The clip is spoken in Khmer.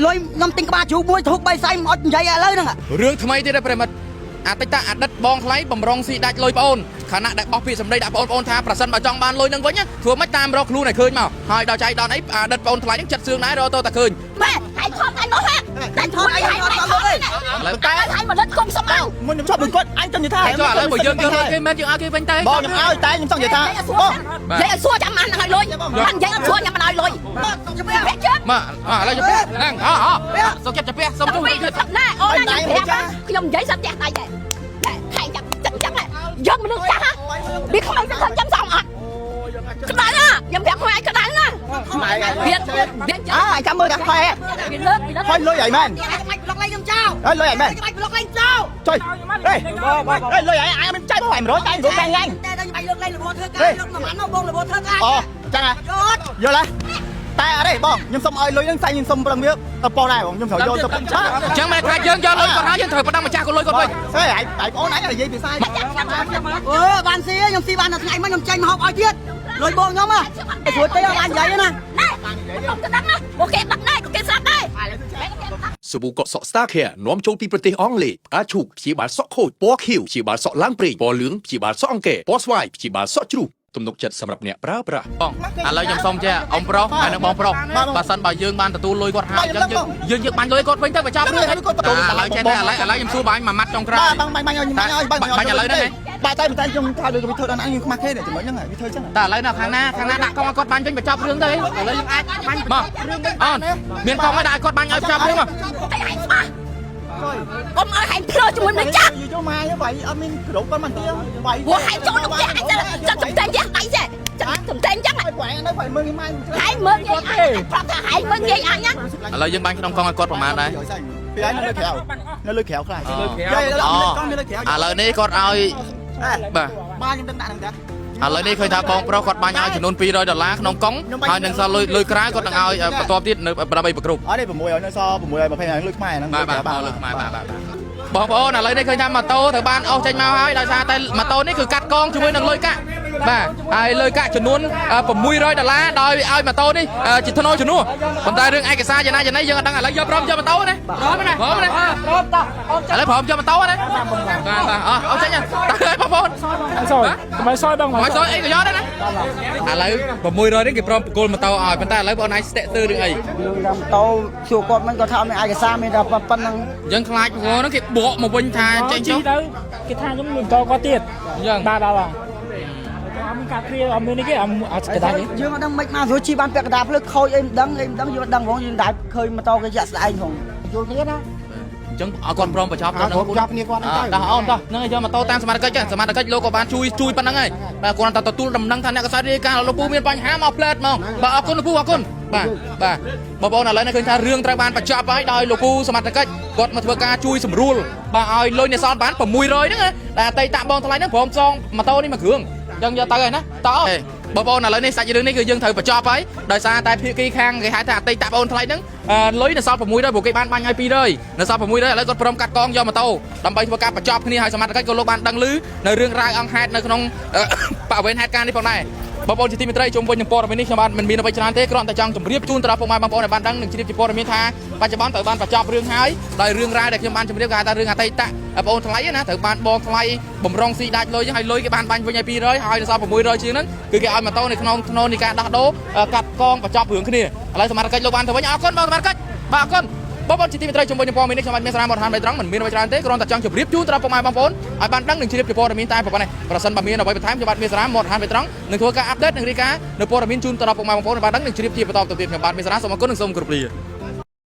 លុយខ្ញុំទិញក្បាលជ្រូកមួយធូប3សៃអត់និយាយឥឡូវហ្នឹងរឿងថ្មីទៀតដែរប្រិមិត្តអតីតអតីតបងថ្លៃបំរុងស៊ីដាច់លុយបងអូនខណៈដែលបោះពាក្យសម្ដីដាក់បងប្អូនថាប្រសិនបើចង់បានលុយនឹងវិញធ្វើមិនតាមរកខ្លួនឲ្យឃើញមកហើយដល់ចៃដល់អីអតីតបងថ្លៃនឹងចិត្តសឿងដែររកទៅតែឃើញម៉ែហើយថតអញមកហេតែថតអីអត់ថតទេតែហើយមកលិតគុំសុំមកមុនខ្ញុំចាប់គាត់អញចង់និយាយថាចុះឥឡូវបើយើងយកលុយគេមិនយើងឲ្យគេវិញទៅបងខ្ញុំឲ្យតែខ្ញុំចង់និយាយថាបងនិយាយឲ្យសួរចាំបានឲ្យលុយមិននិយាយឲ្យសួរខ្ញុំមិនឲ្យលុយមកឥឡូវជិះហ្នឹងសុំចាប់ជិះសុំជួយណែអូនខ្ញុំនិយាយសាប់ផ្ទះដៃដែរថៃចាប់ចឹងយកមនុស្សចាស់វាខ្មៅទៅចាំសំអត់ក្តៅណាខ្ញុំប្រាប់ខ្លួនឯងក្តៅណាវាចាំមើលតែខ្វែហើយលុយអីមែនមិនប្លុកលេងខ្ញុំចោលហើយលុយអីមែនមិនប្លុកលេងចោលចុយហេលុយអីអាមិនចាយមក100ចាយ100ចាយញ៉ាំតែខ្ញុំបាច់លើកលេងរបបធ្វើការលើកមួយម៉ាន់បងរបបធ្វើការអូចឹងហ៎យល់ទេតែអត់ទេបងខ្ញុំសុំឲ្យលុយនឹងតែខ្ញុំសុំប្រឹងវាទៅប៉ុនដែរបងខ្ញុំត្រូវយកទៅប៉ុនចាអញ្ចឹងមិនថាយើងយកលុយគាត់ហើយយើងត្រូវប្រដឹងម្ចាស់គាត់លុយគាត់វិញហេហើយបងអូនអញនិយាយភាសាបានស៊ីខ្ញុំស៊ីបានតែថ្ងៃមកខ្ញុំចាញ់មកហូបឲ្យទៀតលុយបងខ្ញុំហ៎ស្រួលទេអត់បាននិយាយណាខ្ញុំទៅដឹងណាអូខេបាត់ដែរគេស្រាប់ដែរសាប៊ូកក់សក់ Star Care នាំចូលពីប្រទេសអង់គ្លេសផ្កាឈូកព្យាបាលសក់ខូចពណ៌ខៀវព្យាបាលសក់ឡើងព្រេងពណ៌លឿងព្យាបាលសក់អង្គែពណ៌ស្វាយព្យាបាលសក់ជ្រូកទំនុកចិត្តសម្រាប់អ្នកប្រើប្រាស់បងឥឡូវខ្ញុំសុំចេះអ៊ំប្រុសហើយនឹងបងប្រុសបើសិនបើយើងបានទទួលលុយគាត់ហើយអញ្ចឹងយើងបានលុយគាត់វិញទៅបញ្ចប់រឿងឥឡូវចេះទេឥឡូវខ្ញុំសួរបាញ់មួយម៉ាត់ចុងក្រោយបាញ់ឲ្យបាញ់ឥឡូវហ្នឹងបាទតែខ្ញុំថាដូចវាធ្វើដល់អញខ្ញុំខ្មាស់គេចំណុចហ្នឹងវាធ្វើអញ្ចឹងតែឥឡូវនៅខាងណាដាក់កង់ឲ្យគាត់បាញ់វិញបញ្ចប់រឿងទៅឥឡូវយើងអាចបាញ់មកអូនមានកង់ឲ្យដាក់គាត់បាញ់ឲ្យបញ្ចប់រឿងមកអ៊ំឲ្យហែងភ្លើជាមួយនឹងចាស់យកមកបាយអត់មានក្រុមគាត់មកទៀតបាយព្រោះហែងចូលក្នុងផ្ទះអញចាំតែផ្ទះដៃចេះចាំតែអញ្ចឹងហើយបាយនៅបាយមើលម៉ែហែងមើលងាយអញប្រាប់ថាហែងមើលងាយអញណាឥឡូវយើងបាញ់ក្នុងកង់ឲ្យគាត់ប្រហែលដែរពីអញនៅក្រៅខ្លាចឥឡូវនេះគាត់ឲ្យបាទបានខ្ញុំដឹងដាក់ហ្នឹងតាឥឡូវនេះឃើញថាបងប្រុសគាត់បាញ់ឲ្យចំនួន$200ក្នុងកង់ហើយនឹងសល់លុយក្រៅគាត់នឹងឲ្យបន្ទាប់ទៀតនៅដើម្បីប្រគ្រប់អត់ទេ6ឲ្យនៅសល់620លុយខ្មែរហ្នឹងបាទលុយខ្មែរបាទបងប្អូនឥឡូវនេះឃើញថាម៉ូតូត្រូវបានអស់ចេញមកហើយដោយសារតែម៉ូតូនេះគឺកាត់កងជាមួយនឹងលុយកាក់បាទហើយលុយកាក់ចំនួន$600ដោយឲ្យម៉ូតូនេះជាធ្នូជំនួសប៉ុន្តែរឿងឯកសារយ៉ាងណាយើងអត់ដឹងឥឡូវយកព្រមយកម៉ូតូណាព្រមណាឥឡូវព្រមយកម៉ូតូណាបាទអស់ចេញទៅបងប្អូនសយបងសយអីក៏យកដែរណាឥឡូវ$600នេះគេព្រមបកគលម៉ូតូឲ្យប៉ុន្តែឥឡូវបងឯងស្ទាក់ទើរឿងអីម៉ូតូជួគាត់មិនគាត់ថាមានឯកសារមានតែប៉ុណ្្នឹងយើងខ្លាចព្រោះហ្នឹងគេបកមកវិញថាចេញចុះទៅគេថាខ្ញុំមានតគាត់ទៀតអញ្ចឹងបាទដល់ហើយអមកាគ្រាអមនេះគេអត់កដានេះយើងអត់ដឹងមិនមកស្រួលជីបានពាក់កដាភ្លើខូចអីមិនដឹងយើងអត់ដឹងហ្មងយើងតែឃើញម៉ូតូគេចាក់ស្ដែងហ្មងយល់គ្នាណាអញ្ចឹងអត់គាត់ព្រមបញ្ចប់ទៅនឹងចាប់គ្នាគាត់ទៅដោះអូនដោះហ្នឹងយកម៉ូតូតាមសមត្ថកិច្ចសមត្ថកិច្ចលោកក៏បានជួយប៉ុណ្្នឹងហើយតែគាត់តែទទួលដំណឹងថាអ្នកកសែតរាយការណ៍លោកពូមានបញ្ហាមកផ្លែតហ្មងបាទអរគុណលោកពូអរគុណបាទបងប្អូនឥឡូវនេះឃើញថារឿងត្រូវបានបញ្ចប់ហើយដោយលោកពូសមត្ថកិច្ចគាត់មកធ្វើការជួយសម្រួលបាទឲ្យលុយអ្នកសល់បាន$600ហ្នឹងតែអតីតបងថ្លៃហ្នឹងព្រមសងម៉ូតូនេះមួយគ្រឿងអញ្ចឹងយកទៅហើយណាតើបងប្អូនឥឡូវនេះសាច់រឿងនេះគឺយើងត្រូវបញ្ចប់ហើយដោយសារតែភាគីខាងគេហៅថាអតីតបងថ្លៃហ្នឹងលុយនៅសល់$600ព្រោះគេបានបាញ់ឲ្យ$200នៅសល់$600ឥឡូវគាត់ព្រមកាត់កងយកម៉ូតូដើម្បីធ្វើការបញ្ចប់គ្នាហើយសមត្ថកិច្ចក៏លោកបានដឹងឮនៅរឿងរ៉ាវអង្គហេតុនៅក្នុងបរិវេណហេតុការណ៍នេះផងដែរបងប្អូនជាទីមេត្រីជុំវិញនឹងព័ត៌មាននេះខ្ញុំបាទមិនមានអ្វីច្រើនទេគ្រាន់តែចង់ជម្រាបជូនទៅដល់ពុកម៉ែបងប្អូនឲ្យបានដឹងនិងជ្រាបជាព័ត៌មានថាបច្ចុប្បន្នត្រូវបានបញ្ចប់រឿងហើយដោយរឿងរ៉ាវដែលខ្ញុំបានជម្រាបគេហៅថារឿងអតីតបងប្អូនថ្លៃណាត្រូវបានបងថ្លៃបំរុងស៊ីដាច់លុយហើយលុយគេបានបាញ់វិញឲ្យ$200ហើយនៅសល់$600ជាងហ្នឹងគឺគេឲ្យម៉ូតូនៅក្នុងធ្នូនៃការដោះដូរកាត់កងបញ្ចប់រឿងគ្នាឥឡូវសមត្ថកិច្ចលោកបានទៅវិញអរគុណបងសមត្ថកិច្ចបាទអរគុណបងប្អូនជាទីមេត្រីជុំវិញនឹងព័ត៌មាននេះខ្ញុំបាទមានសារមកហានបៃត្រង់មិនមានអ្វីច្រើនទេគ្រាន់តែចង់ជម្រាបជូនទៅដល់ពុកម៉ែបងប្អូនឲ្យបានដឹងនិងជ្រាបពីព័ត៌មានតែប៉ុណ្ណេះប្រសិនបើមានអ្វីបន្ថែមខ្ញុំបាទមានសារមកហានបៃត្រង់នឹងធ្វើការអាប់ដេតនិងរាយការណ៍នៅព័ត៌មានជូនទៅដល់ពុកម៉ែបងប្អូនឲ្យបានដឹងនិងជ្រាបជាបន្តទៅទៀតខ្ញុំបាទមានសារសូមអរគុណនិងសូមគោរពលា